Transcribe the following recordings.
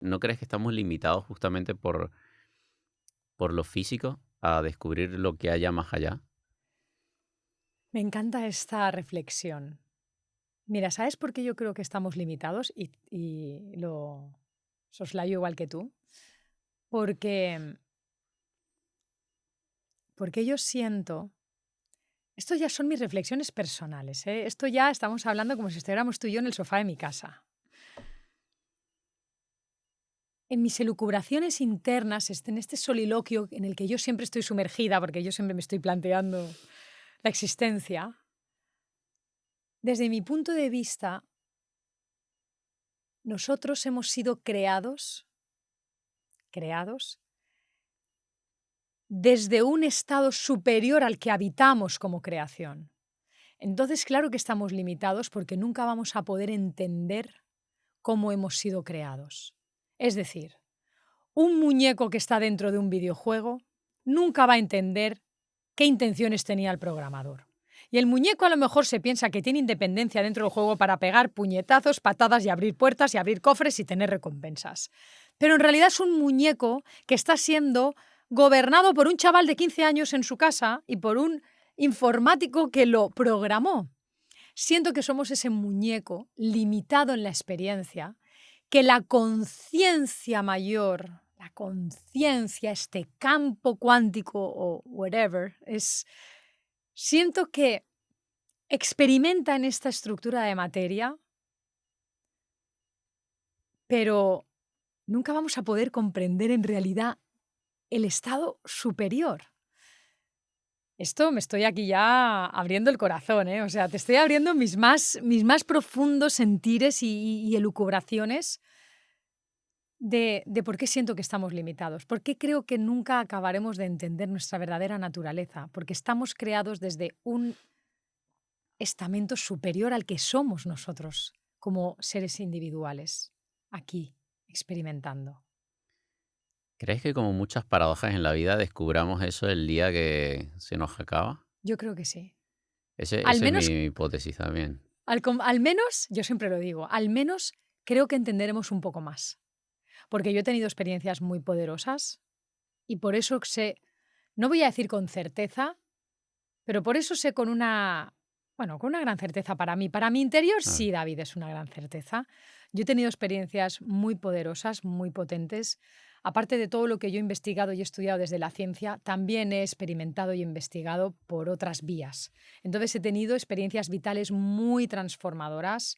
¿No crees que estamos limitados justamente por lo físico a descubrir lo que haya más allá? Me encanta esta reflexión. Mira, ¿sabes por qué yo creo que estamos limitados? Y lo soslayo igual que tú. Porque, porque yo siento, esto ya son mis reflexiones personales, ¿eh? Esto ya estamos hablando como si estuviéramos tú y yo en el sofá de mi casa. En mis elucubraciones internas, en este soliloquio en el que yo siempre estoy sumergida, porque yo siempre me estoy planteando la existencia, desde mi punto de vista, nosotros hemos sido creados desde un estado superior al que habitamos como creación. Entonces, claro que estamos limitados porque nunca vamos a poder entender cómo hemos sido creados. Es decir, un muñeco que está dentro de un videojuego nunca va a entender qué intenciones tenía el programador. Y el muñeco a lo mejor se piensa que tiene independencia dentro del juego para pegar puñetazos, patadas y abrir puertas y abrir cofres y tener recompensas. Pero en realidad es un muñeco que está siendo gobernado por un chaval de 15 años en su casa y por un informático que lo programó. Siento que somos ese muñeco limitado en la experiencia, que la conciencia mayor, la conciencia, este campo cuántico o whatever, siento que experimenta en esta estructura de materia, pero nunca vamos a poder comprender en realidad el estado superior. Esto me estoy aquí ya abriendo el corazón, ¿eh? O sea, te estoy abriendo mis más profundos sentires y elucubraciones de por qué siento que estamos limitados, por qué creo que nunca acabaremos de entender nuestra verdadera naturaleza, porque estamos creados desde un estamento superior al que somos nosotros como seres individuales, aquí, experimentando. ¿Crees que como muchas paradojas en la vida descubramos eso el día que se nos acaba? Yo creo que sí. Al Esa es mi menos, hipótesis también. al menos, yo siempre lo digo, al menos creo que entenderemos un poco más. Porque yo he tenido experiencias muy poderosas y por eso sé, no voy a decir con certeza, pero por eso sé con una, bueno, con una gran certeza para mí. Para mi interior Claro. sí, David, es una gran certeza. Yo he tenido experiencias muy poderosas, muy potentes. Aparte de todo lo que yo he investigado y he estudiado desde la ciencia, también he experimentado y investigado por otras vías. Entonces he tenido experiencias vitales muy transformadoras,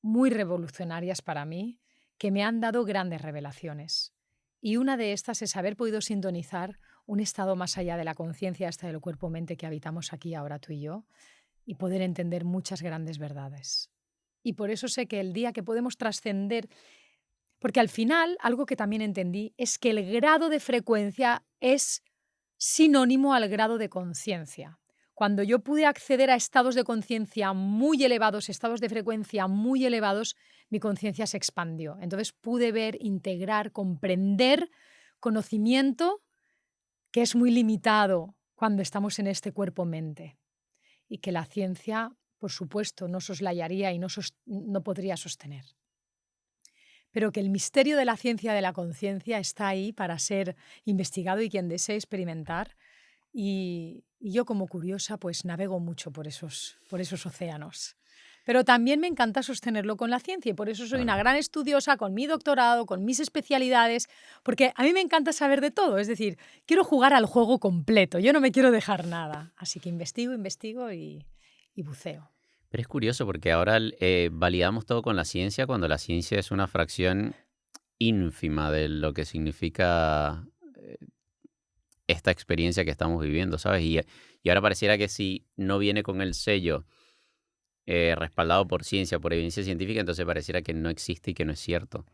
muy revolucionarias para mí, que me han dado grandes revelaciones. Y una de estas es haber podido sintonizar un estado más allá de la conciencia hasta del cuerpo-mente que habitamos aquí ahora tú y yo, y poder entender muchas grandes verdades. Y por eso sé que el día que podemos trascender, porque al final algo que también entendí es que el grado de frecuencia es sinónimo al grado de conciencia. Cuando yo pude acceder a estados de conciencia muy elevados, estados de frecuencia muy elevados, mi conciencia se expandió. Entonces pude ver, integrar, comprender conocimiento que es muy limitado cuando estamos en este cuerpo-mente y que la ciencia, por supuesto, no soslayaría y no podría sostener. Pero que el misterio de la ciencia de la conciencia está ahí para ser investigado y quien desee experimentar. Y yo como curiosa pues navego mucho por esos océanos. Pero también me encanta sostenerlo con la ciencia y por eso soy una Claro. gran estudiosa con mi doctorado, con mis especialidades, porque a mí me encanta saber de todo, es decir, quiero jugar al juego completo, yo no me quiero dejar nada, así que investigo, investigo y buceo. Pero es curioso porque ahora validamos todo con la ciencia cuando la ciencia es una fracción ínfima de lo que significa esta experiencia que estamos viviendo, ¿sabes? Y ahora pareciera que si no viene con el sello respaldado por ciencia, por evidencia científica, entonces pareciera que no existe y que no es cierto.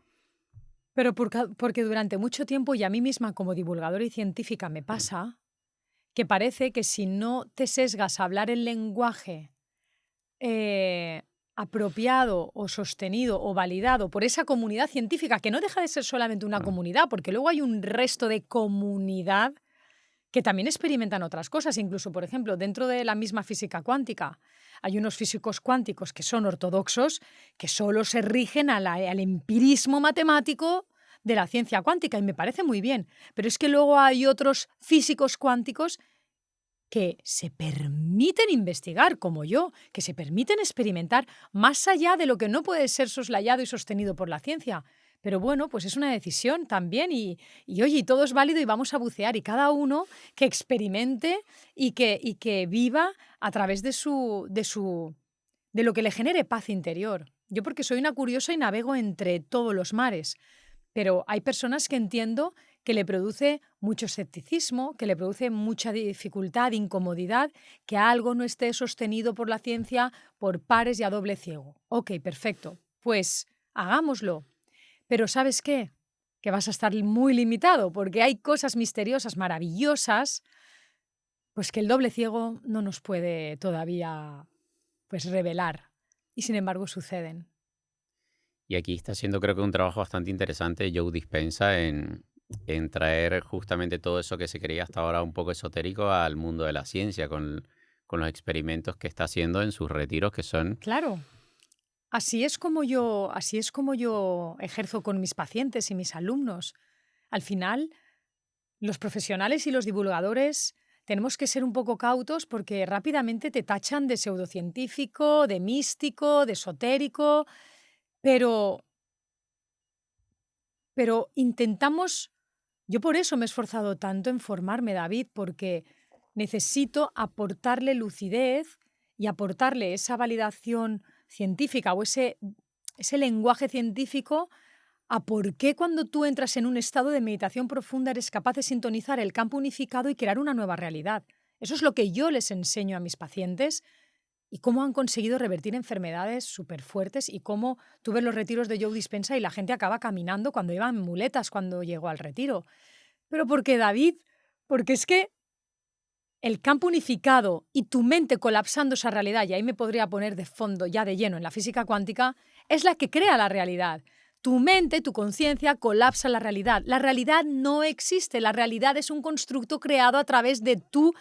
Pero porque durante mucho tiempo, y a mí misma como divulgadora y científica me Mm. pasa, que parece que si no te sesgas a hablar el lenguaje eh, apropiado o sostenido o validado por esa comunidad científica, que no deja de ser solamente una Claro. comunidad, porque luego hay un resto de comunidad que también experimentan otras cosas. Incluso, por ejemplo, dentro de la misma física cuántica, hay unos físicos cuánticos que son ortodoxos, que solo se rigen al empirismo matemático de la ciencia cuántica, y me parece muy bien. Pero es que luego hay otros físicos cuánticos que se permiten investigar, como yo, que se permiten experimentar más allá de lo que no puede ser soslayado y sostenido por la ciencia. Pero bueno, pues es una decisión también oye, y todo es válido y vamos a bucear y cada uno que experimente y que viva a través de lo que le genere paz interior. Yo porque soy una curiosa y navego entre todos los mares, pero hay personas que entiendo que le produce mucho escepticismo, que le produce mucha dificultad, incomodidad, que algo no esté sostenido por la ciencia por pares y a doble ciego. Ok, perfecto, pues hagámoslo. Pero ¿sabes qué? Que vas a estar muy limitado porque hay cosas misteriosas, maravillosas, pues que el doble ciego no nos puede todavía pues revelar. Y sin embargo suceden. Y aquí está haciendo creo que un trabajo bastante interesante Joe Dispenza en traer justamente todo eso que se creía hasta ahora un poco esotérico al mundo de la ciencia con los experimentos que está haciendo en sus retiros que son... Claro, así es como yo ejerzo con mis pacientes y mis alumnos. Al final, los profesionales y los divulgadores tenemos que ser un poco cautos porque rápidamente te tachan de pseudocientífico, de místico, de esotérico, pero, pero intentamos, yo por eso me he esforzado tanto en formarme, David, porque necesito aportarle lucidez y aportarle esa validación científica o ese lenguaje científico a por qué cuando tú entras en un estado de meditación profunda eres capaz de sintonizar el campo unificado y crear una nueva realidad. Eso es lo que yo les enseño a mis pacientes y cómo han conseguido revertir enfermedades súper fuertes y cómo tuve los retiros de Joe Dispenza y la gente acaba caminando cuando iba en muletas cuando llegó al retiro. Pero porque, David, porque es que el campo unificado y tu mente colapsando esa realidad, y ahí me podría poner de fondo ya de lleno en la física cuántica, es la que crea la realidad. Tu mente, tu conciencia colapsa la realidad. La realidad no existe, la realidad es un constructo creado a través de tu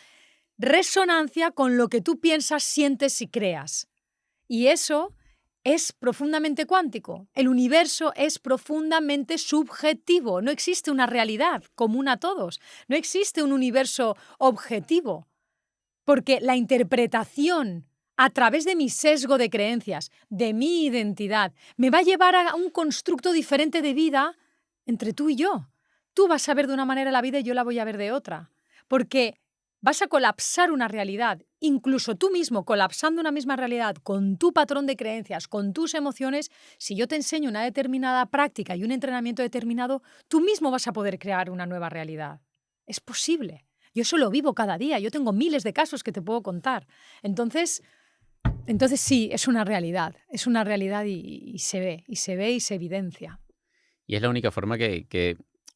resonancia con lo que tú piensas, sientes y creas. Y eso es profundamente cuántico. El universo es profundamente subjetivo. No existe una realidad común a todos. No existe un universo objetivo. Porque la interpretación a través de mi sesgo de creencias, de mi identidad, me va a llevar a un constructo diferente de vida entre tú y yo. Tú vas a ver de una manera la vida y yo la voy a ver de otra. Porque vas a colapsar una realidad, incluso tú mismo colapsando una misma realidad con tu patrón de creencias, con tus emociones. Si yo te enseño una determinada práctica y un entrenamiento determinado, tú mismo vas a poder crear una nueva realidad. Es posible. Yo eso lo vivo cada día. Yo tengo miles de casos que te puedo contar. Entonces sí, es una realidad. Es una realidad y se ve, y se ve y se evidencia. Y es la única forma o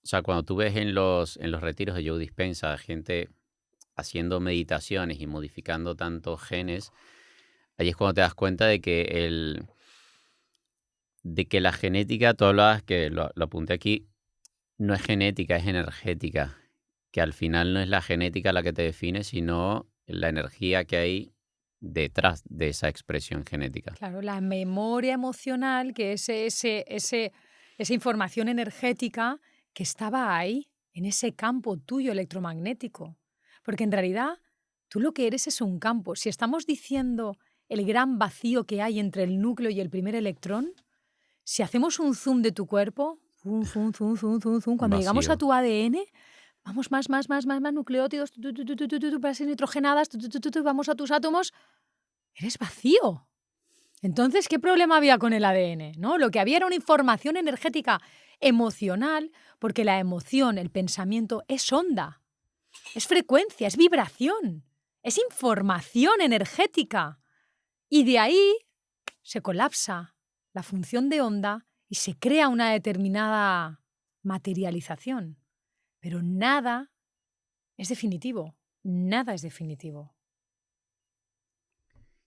sea, cuando tú ves en los retiros de Joe Dispenza, gente haciendo meditaciones y modificando tantos genes, ahí es cuando te das cuenta de que la genética, tú hablabas que lo apunté aquí, no es genética, es energética. Que al final no es la genética la que te define, sino la energía que hay detrás de esa expresión genética. Claro, la memoria emocional, que es esa información energética que estaba ahí, en ese campo tuyo electromagnético. Porque en realidad tú lo que eres es un campo. Si estamos diciendo el gran vacío que hay entre el núcleo y el primer electrón, si hacemos un zoom de tu cuerpo, zoom, zoom, zoom, zoom, zoom, zoom, cuando llegamos a Vacío. tu ADN, vamos más nucleótidos, bases nitrogenadas, vamos a tus átomos, eres vacío. Entonces, ¿qué problema había con el ADN? ¿No? Lo que había era una información energética emocional, porque la emoción, el pensamiento, es onda, es frecuencia, es vibración, es información energética. Y de ahí se colapsa la función de onda y se crea una determinada materialización. Pero nada es definitivo, nada es definitivo.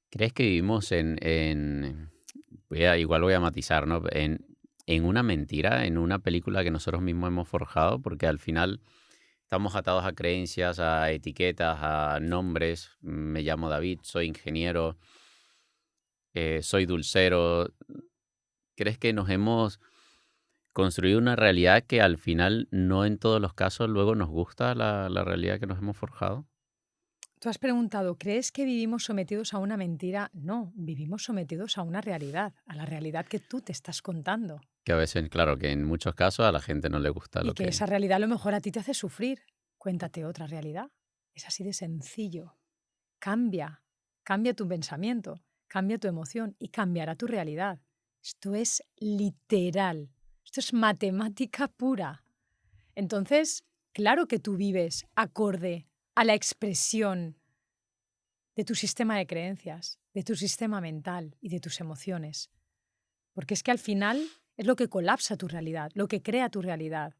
¿Crees que vivimos igual voy a matizar, ¿no? En una mentira, en una película que nosotros mismos hemos forjado? Porque al final Estamos atados a creencias, a etiquetas, a nombres. Me llamo David, soy ingeniero, soy dulcero. ¿Crees que nos hemos construido una realidad que al final no en todos los casos luego nos gusta la realidad que nos hemos forjado? Tú has preguntado, ¿crees que vivimos sometidos a una mentira? No, vivimos sometidos a una realidad, a la realidad que tú te estás contando. Que a veces, claro, que en muchos casos a la gente no le gusta Y lo que que... esa realidad a lo mejor a ti te hace sufrir. Cuéntate otra realidad. Es así de sencillo. Cambia, cambia tu pensamiento, cambia tu emoción y cambiará tu realidad. Esto es literal, esto es matemática pura. Entonces, claro que tú vives acorde a la expresión de tu sistema de creencias, de tu sistema mental y de tus emociones. Porque es que al final es lo que colapsa tu realidad, lo que crea tu realidad.